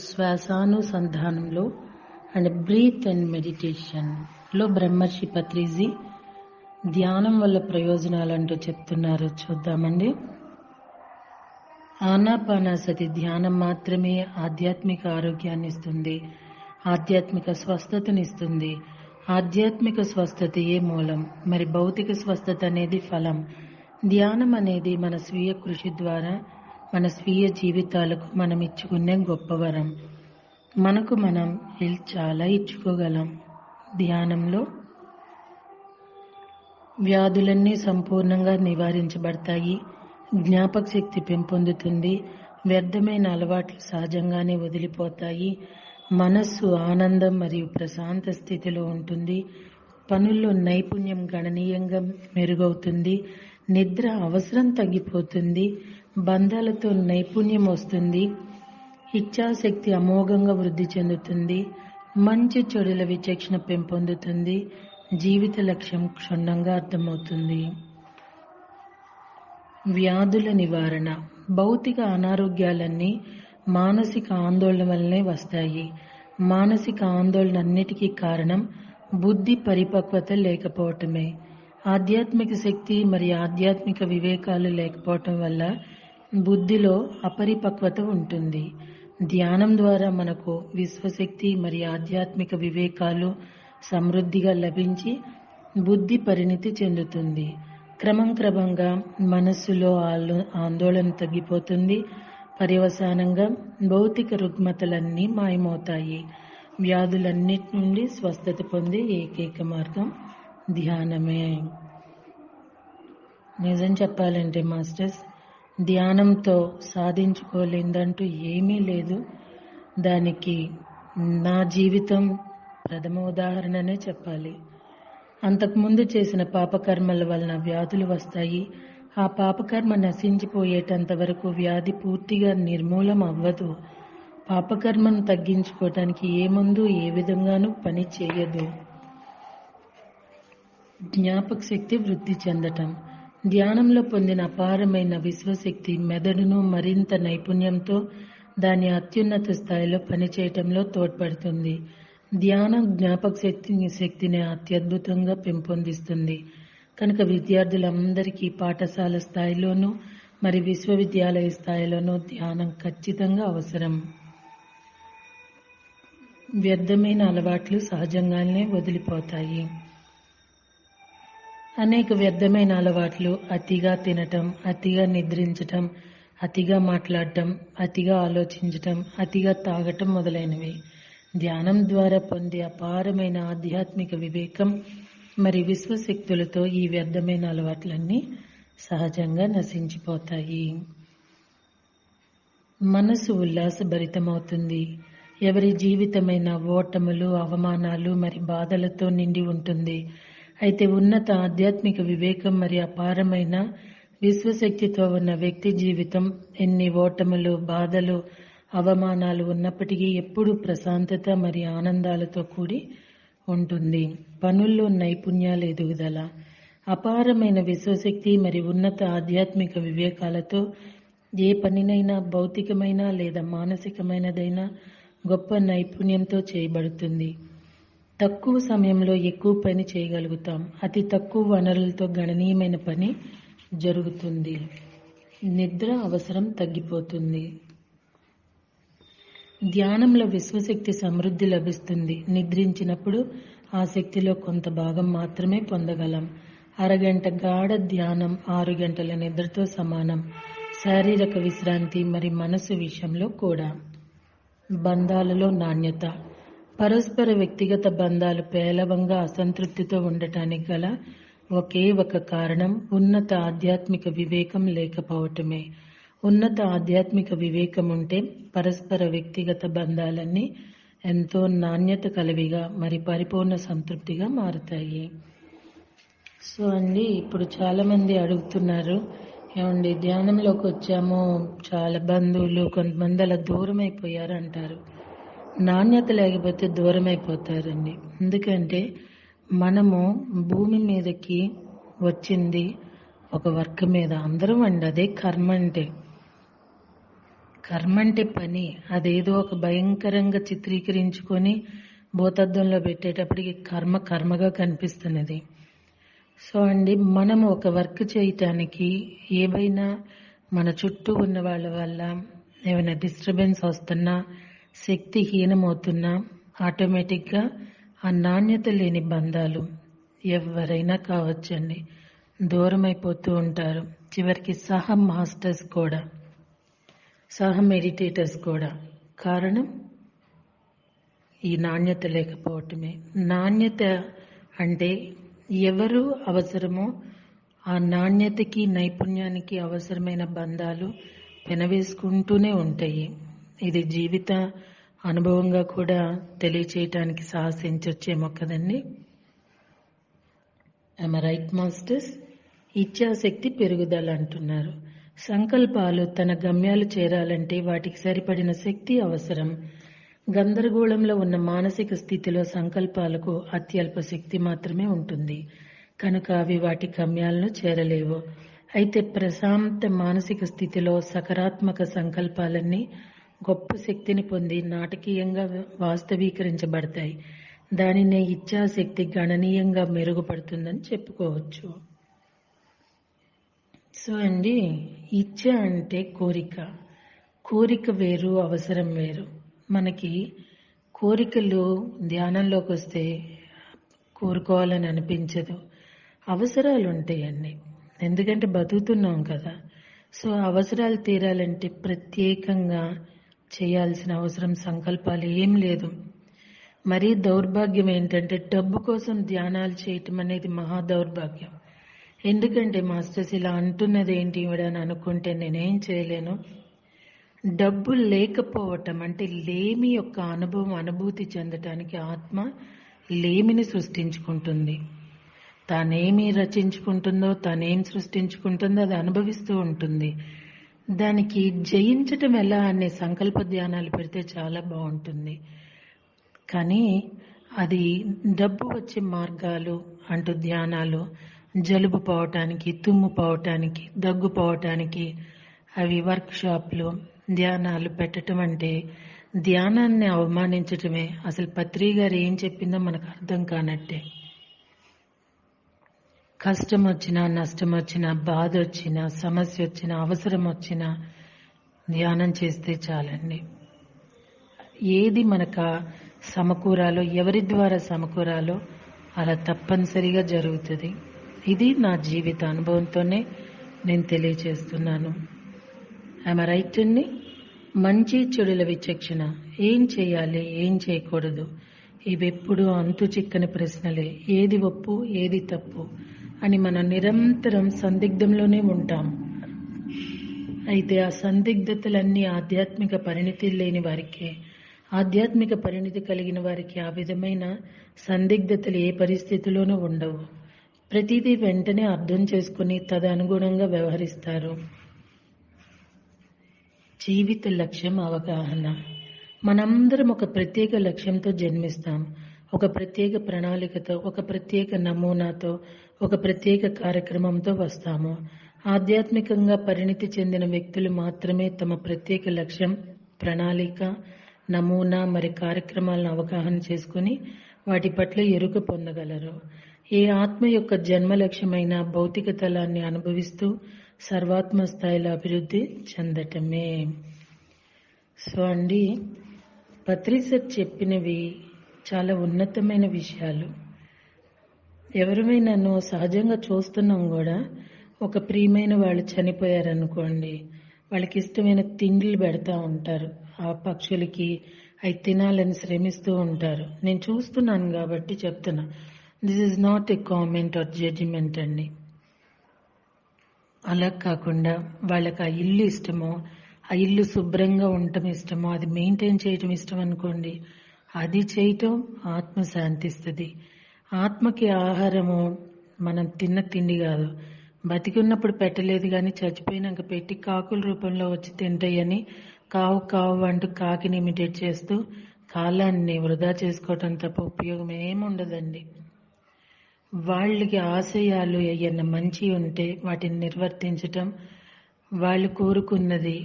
శ్వాసానుసంధానంలో and breath and మెడిటేషన్లో బ్రహ్మర్షి పత్రిజీ ధ్యానం వల్ల ప్రయోజనాలు అంటూ చెప్తున్నారు. చూద్దామండి. ఆనాపానసతి ధ్యానం మాత్రమే ఆధ్యాత్మిక ఆరోగ్యాన్ని ఇస్తుంది, ఆధ్యాత్మిక స్వస్థతనిస్తుంది. ఆధ్యాత్మిక స్వస్థతయే మూలం, మరి భౌతిక స్వస్థత అనేది ఫలం. ధ్యానం అనేది మన స్వీయ కృషి ద్వారా మన స్వీయ జీవితాలకు మనం ఇచ్చుకునే గొప్ప వరం. మనకు మనం చాలా ఇచ్చుకోగలం. ధ్యానంలో వ్యాధులన్నీ సంపూర్ణంగా నివారించబడతాయి, జ్ఞాపక శక్తి పెంపొందుతుంది, వ్యర్థమైన అలవాట్లు సహజంగానే వదిలిపోతాయి, మనస్సు ఆనందం మరియు ప్రశాంత స్థితిలో ఉంటుంది, పనుల్లో నైపుణ్యం గణనీయంగా మెరుగవుతుంది, నిద్ర అవసరం తగ్గిపోతుంది, బంధాలతో నైపుణ్యం వస్తుంది, ఇచ్ఛాశక్తి అమోఘంగా వృద్ధి చెందుతుంది, మంచి చెడుల విచక్షణ పెంపొందుతుంది, జీవిత లక్ష్యం క్షుణ్ణంగా అర్థమవుతుంది. వ్యాధుల నివారణ. భౌతిక అనారోగ్యాలన్నీ మానసిక ఆందోళన వల్లనే వస్తాయి. మానసిక ఆందోళన అన్నిటికీ కారణం బుద్ధి పరిపక్వత లేకపోవటమే. ఆధ్యాత్మిక శక్తి మరియు ఆధ్యాత్మిక వివేకాలు లేకపోవటం వల్ల బుద్ధిలో అపరిపక్వత ఉంటుంది. ధ్యానం ద్వారా మనకు విశ్వశక్తి మరియు ఆధ్యాత్మిక వివేకాలు సమృద్ధిగా లభించి బుద్ధి పరిణితి చెందుతుంది. క్రమంగా మనస్సులో ఆందోళన తగ్గిపోతుంది. పర్యవసానంగా భౌతిక రుగ్మతలన్నీ మాయమవుతాయి. వ్యాధులన్నిటి నుండి స్వస్థత పొందే ఏకైక మార్గం ధ్యానమే. నిజం చెప్పాలంటే మాస్టర్స్, ధ్యానంతో సాధించుకోలేదంటూ ఏమీ లేదు. దానికి నా జీవితం ప్రథమ ఉదాహరణనే చెప్పాలి. అంతకుముందు చేసిన పాపకర్మల వలన వ్యాధులు వస్తాయి. ఆ పాపకర్మ నశించిపోయేటంత వరకు వ్యాధి పూర్తిగా నిర్మూలం అవ్వదు. పాపకర్మను తగ్గించుకోవటానికి ఏ మందు ఏ విధంగానూ పని చేయదు. జ్ఞాపక శక్తి వృద్ధి చెందటం. ధ్యానంలో పొందిన అపారమైన విశ్వశక్తి మెదడును మరింత నైపుణ్యంతో దాని అత్యున్నత స్థాయిలో పనిచేయటంలో తోడ్పడుతుంది. ధ్యానం జ్ఞాపక శక్తిని అత్యద్భుతంగా పెంపొందిస్తుంది. కనుక విద్యార్థులందరికీ పాఠశాల స్థాయిలోనూ మరి విశ్వవిద్యాలయ స్థాయిలోనూ ధ్యానం ఖచ్చితంగా అవసరం. వ్యర్థమైన అలవాట్లు సహజంగానే వదిలిపోతాయి. అనేక వ్యర్థమైన అలవాట్లు అతిగా తినటం, అతిగా నిద్రించటం, అతిగా మాట్లాడటం, అతిగా ఆలోచించటం, అతిగా తాగటం మొదలైనవి. ధ్యానం ద్వారా పొందే అపారమైన ఆధ్యాత్మిక వివేకం మరి విశ్వశక్తులతో ఈ వ్యర్థమైన అలవాట్లన్నీ సహజంగా నశించిపోతాయి. మనసు ఉల్లాసభరితమవుతుంది. ఎవరి జీవితమైన ఓటములు, అవమానాలు మరి బాధలతో నిండి ఉంటుంది. అయితే ఉన్నత ఆధ్యాత్మిక వివేకం మరి అపారమైన విశ్వశక్తితో ఉన్న వ్యక్తి జీవితం ఎన్ని ఓటములు, బాధలు, అవమానాలు ఉన్నప్పటికీ ఎప్పుడూ ప్రశాంతత మరి ఆనందాలతో కూడి ఉంటుంది. పనుల్లో నైపుణ్యాల ఎదుగుదల. అపారమైన విశ్వశక్తి మరి ఉన్నత ఆధ్యాత్మిక వివేకాలతో ఏ పనినైనా భౌతికమైన లేదా మానసికమైనదైనా గొప్ప నైపుణ్యంతో చేయబడుతుంది. తక్కువ సమయంలో ఎక్కువ పని చేయగలుగుతాం. అతి తక్కువ వనరులతో గణనీయమైన పని జరుగుతుంది. నిద్ర అవసరం తగ్గిపోతుంది. ధ్యానంలో విశ్వశక్తి సమృద్ధి లభిస్తుంది. నిద్రించినప్పుడు ఆ శక్తిలో కొంత భాగం మాత్రమే పొందగలం. అరగంట గాఢ ధ్యానం 6 గంటల నిద్రతో సమానం. శారీరక విశ్రాంతి మరి మనసు విషయంలో కూడా. బంధాలలో నాణ్యత. పరస్పర వ్యక్తిగత బంధాలు పేలవంగా అసంతృప్తితో ఉండటానికి గల ఒకే ఒక కారణం ఉన్నత ఆధ్యాత్మిక వివేకం లేకపోవటమే. ఉన్నత ఆధ్యాత్మిక వివేకం ఉంటే పరస్పర వ్యక్తిగత బంధాలన్నీ ఎంతో నాణ్యత కలివిగా మరి పరిపూర్ణ సంతృప్తిగా మారుతాయి. సో అండి, ఇప్పుడు చాలా మంది అడుగుతున్నారు, ఏమండి ధ్యానంలోకి వచ్చాము, చాలా బంధువులు కొంతమంది అలా దూరం అయిపోయారు అంటారు. నాణ్యత లేకపోతే దూరం అయిపోతారండి. ఎందుకంటే మనము భూమి మీదకి వచ్చింది ఒక వర్క్ మీద, అందరం అండి, అదే కర్మ అంటే. కర్మ అంటే పని, అదేదో ఒక భయంకరంగా చిత్రీకరించుకొని భూతద్దంలో పెట్టేటప్పటికి కర్మ కర్మగా కనిపిస్తున్నది. సో అండి, మనం ఒక వర్క్ చేయటానికి ఏవైనా మన చుట్టూ ఉన్న వాళ్ళ వల్ల ఏమైనా డిస్టర్బెన్స్ వస్తున్నా, శక్తిహీనమవుతున్నా, ఆటోమేటిక్గా ఆ నాణ్యత లేని బంధాలు ఎవరైనా కావచ్చండి దూరం అయిపోతూ ఉంటారు. చివరికి సహ మాస్టర్స్ కూడా, సహ మెడిటేటర్స్ కూడా. కారణం ఈ నాణ్యత లేకపోవటమే. నాణ్యత అంటే ఎవరు అవసరమో ఆ నాణ్యతకి, నైపుణ్యానికి అవసరమైన బంధాలు పెనవేసుకుంటూనే ఉంటాయి. ఇది జీవిత అనుభవంగా కూడా తెలియచేయటానికి సాహసించొచ్చేమో కదండి. Right masters? ఇచ్ఛాశక్తి పెరుగుదల అంటున్నారు. సంకల్పాలు తన గమ్యాలు చేరాలంటే వాటికి సరిపడిన శక్తి అవసరం. గందరగోళంలో ఉన్న మానసిక స్థితిలో సంకల్పాలకు అత్యల్ప శక్తి మాత్రమే ఉంటుంది కనుక అవి వాటి గమ్యాలను చేరలేవు. అయితే ప్రశాంత మానసిక స్థితిలో సకారాత్మక సంకల్పాలన్నీ గొప్ప శక్తిని పొంది నాటకీయంగా వాస్తవీకరించబడతాయి. దానినే ఇచ్ఛాశక్తి గణనీయంగా మెరుగుపడుతుందని చెప్పుకోవచ్చు. సో అండి, ఇచ్ఛ అంటే కోరిక. కోరిక వేరు, అవసరం వేరు. మనకి కోరికలు ధ్యానంలోకి వస్తే కోరుకోవాలని అనిపించదు. అవసరాలు ఉంటాయండి, ఎందుకంటే బతుకుతున్నాం కదా. సో అవసరాలు తీరాలంటే ప్రత్యేకంగా చేయాల్సిన అవసరం, సంకల్పాలు ఏం లేదు. మరీ దౌర్భాగ్యం ఏంటంటే డబ్బు కోసం ధ్యానాలు చేయటం అనేది మహా దౌర్భాగ్యం. ఎందుకంటే మాస్టర్స్ ఇలా అంటున్నది ఏంటి ఇవ్వడని అనుకుంటే నేనేం చేయలేను. డబ్బు లేకపోవటం అంటే లేమి యొక్క అనుభూతి చెందటానికి ఆత్మ లేమిని సృష్టించుకుంటుంది. తానేమి రచించుకుంటుందో, తానేం సృష్టించుకుంటుందో అది అనుభవిస్తూ ఉంటుంది. దానికి జయించటం ఎలా అనే సంకల్ప ధ్యానాలు పెడితే చాలా బాగుంటుంది. కానీ అది డబ్బు వచ్చే మార్గాలు అంటూ ధ్యానాలు, జలుబు పోవటానికి, తుమ్ము పోవటానికి, దగ్గు పోవటానికి అవి వర్క్షాప్లు, ధ్యానాలు పెట్టడం అంటే ధ్యానాన్ని అవమానించటమే. అసలు పత్రి గారు ఏం చెప్పిందో మనకు అర్థం కానట్టే. కష్టం వచ్చినా, నష్టం వచ్చినా, బాధ వచ్చినా, సమస్య వచ్చినా, అవసరం వచ్చినా ధ్యానం చేస్తే చాలండి. ఏది మనకు సమకూరాలో, ఎవరి ద్వారా సమకూరాలో అలా తప్పనిసరిగా జరుగుతుంది. ఇది నా జీవిత అనుభవంతోనే నేను తెలియచేస్తున్నాను. ఐఎమ్ రైట్ అండి. మంచి చెడుల విచక్షణ, ఏం చేయాలి, ఏం చేయకూడదు, ఇవెప్పుడు అంతు చిక్కని ప్రశ్నలే. ఏది ఒప్పు, ఏది తప్పు అని మనం నిరంతరం సందిగ్ధంలోనే ఉంటాం. అయితే ఆ సందిగ్ధతలన్నీ ఆధ్యాత్మిక పరిణితి లేని వారికే. ఆధ్యాత్మిక పరిణితి కలిగిన వారికి ఆ విధమైన సందిగ్ధతలు ఏ పరిస్థితిలోనూ ఉండవు. ప్రతిదీ వెంటనే అర్థం చేసుకుని తదనుగుణంగా వ్యవహరిస్తారు. జీవిత లక్ష్యం అవగాహన. మనందరం ఒక ప్రత్యేక లక్ష్యంతో జన్మిస్తాం. ఒక ప్రత్యేక ప్రణాళికతో, ఒక ప్రత్యేక నమూనాతో, ఒక ప్రత్యేక కార్యక్రమంతో వస్తాము. ఆధ్యాత్మికంగా పరిణితి చెందిన వ్యక్తులు మాత్రమే తమ ప్రత్యేక లక్ష్యం, ప్రణాళిక, నమూనా మరి కార్యక్రమాలను అవగాహన చేసుకుని వాటి పట్ల ఎరుక పొందగలరు. ఏ ఆత్మ యొక్క జన్మ లక్ష్యమైన భౌతిక తలాన్ని అనుభవిస్తూ సర్వాత్మ స్థాయిలో అభివృద్ధి చెందటమే. సో అండి, పత్రి సార్ చెప్పినవి చాలా ఉన్నతమైన విషయాలు. ఎవరిమైనాను సహజంగా చూస్తున్నాం కూడా. ఒక ప్రియమైన వాళ్ళు చనిపోయారనుకోండి, వాళ్ళకి ఇష్టమైన తిండిలు పెడతా ఉంటారు. ఆ పక్షులకి అవి తినాలని శ్రమిస్తూ ఉంటారు. నేను చూస్తున్నాను కాబట్టి చెప్తున్నా. This is not a comment or judgement అండి. అలా కాకుండా వాళ్ళకి ఆ ఇల్లు ఇష్టమో, ఆ ఇల్లు శుభ్రంగా ఉండటం ఇష్టమో, అది మెయింటైన్ చేయటం ఇష్టం అనుకోండి, అది చేయటం ఆత్మ శాంతిస్తుంది. ఆత్మకి ఆహారము మనం తిన్న తిండి కాదు. బతికున్నప్పుడు పెట్టలేదు కానీ చచ్చిపోయినాక పెట్టి కాకుల రూపంలో వచ్చి తింటాయని కావు కావు అంటూ కాకిని ఇమిటేట్ చేస్తూ కాలాన్ని వృధా చేసుకోవటం తప్ప ఉపయోగం ఏముండదండి. వాళ్ళకి ఆశయాలు ఏమన్నా మంచి ఉంటే వాటిని నిర్వర్తించటం, వాళ్ళు కోరుకున్నది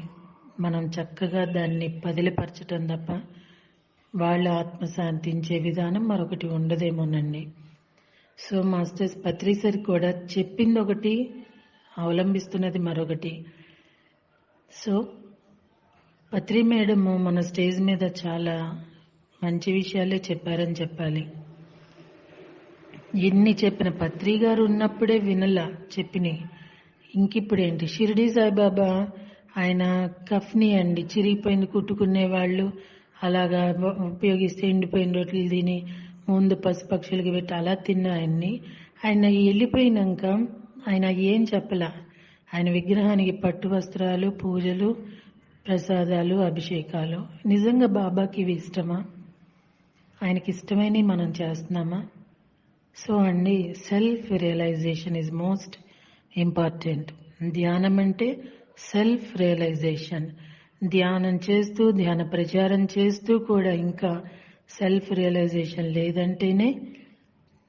మనం చక్కగా దాన్ని పదిలపరచటం తప్ప వాళ్ళ ఆత్మ శాంతించే విధానం మరొకటి ఉండదేమోనండి. సో మాస్టర్స్ పత్రి సార్ కూడా చెప్పింది ఒకటి, అవలంబిస్తున్నది మరొకటి. సో పత్రి మేడము మన స్టేజ్ మీద చాలా మంచి విషయాలే చెప్పారని చెప్పాలి. ఎన్ని చెప్పిన పత్రి గారు ఉన్నప్పుడే వినలా చెప్పినాయి. ఇంకిప్పుడేంటి షిరిడి సాయిబాబా ఆయన కఫ్ని అండి, చిరిగిపోయింది కుట్టుకునే వాళ్ళు అలాగా ఉపయోగిస్తే ఎండిపోయిన రొట్టెలు తిని ముందు పశుపక్షులకి పెట్టి అలా తిన్న ఆయన వెళ్ళిపోయినాక ఆయన ఏం చెప్పలా. ఆయన విగ్రహానికి పట్టు వస్త్రాలు, పూజలు, ప్రసాదాలు, అభిషేకాలు. నిజంగా బాబాకి ఇవి ఇష్టమా? ఆయనకి ఇష్టమైనవి మనం చేస్తున్నామా? సో అండి, self realization is most important. ధ్యానం అంటే సెల్ఫ్ రియలైజేషన్. ధ్యానం చేస్తూ ధ్యాన ప్రచారం చేస్తూ కూడా ఇంకా సెల్ఫ్ రియలైజేషన్ లేదంటేనే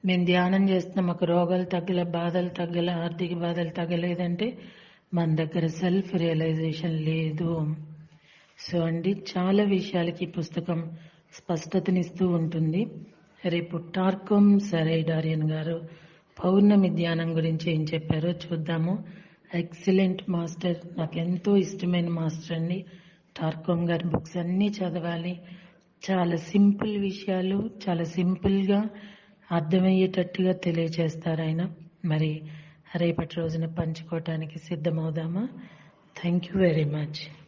మేము ధ్యానం చేస్తున్నాం, మాకు రోగాలు తగ్గల, బాధలు తగ్గల, ఆర్థిక బాధలు తగ్గలేదంటే మన దగ్గర సెల్ఫ్ రియలైజేషన్ లేదు. సో అండి, చాలా విషయాలకి ఈ పుస్తకం స్పష్టతనిస్తూ ఉంటుంది. రేపు టార్కోమ్ సరైడారియన్ గారు పౌర్ణమి ధ్యానం గురించి ఏం చెప్పారో చూద్దాము. ఎక్సలెంట్ మాస్టర్, నాకు ఎంతో ఇష్టమైన మాస్టర్ అండి. టార్కోమ్ గారి బుక్స్ అన్నీ చదవాలి. చాలా సింపుల్ విషయాలు, చాలా సింపుల్గా అర్థమయ్యేటట్టుగా తెలియజేస్తారు ఆయన. మరి రేపటి రోజున పంచుకోవటానికి సిద్ధమవుదామా? Thank you very much.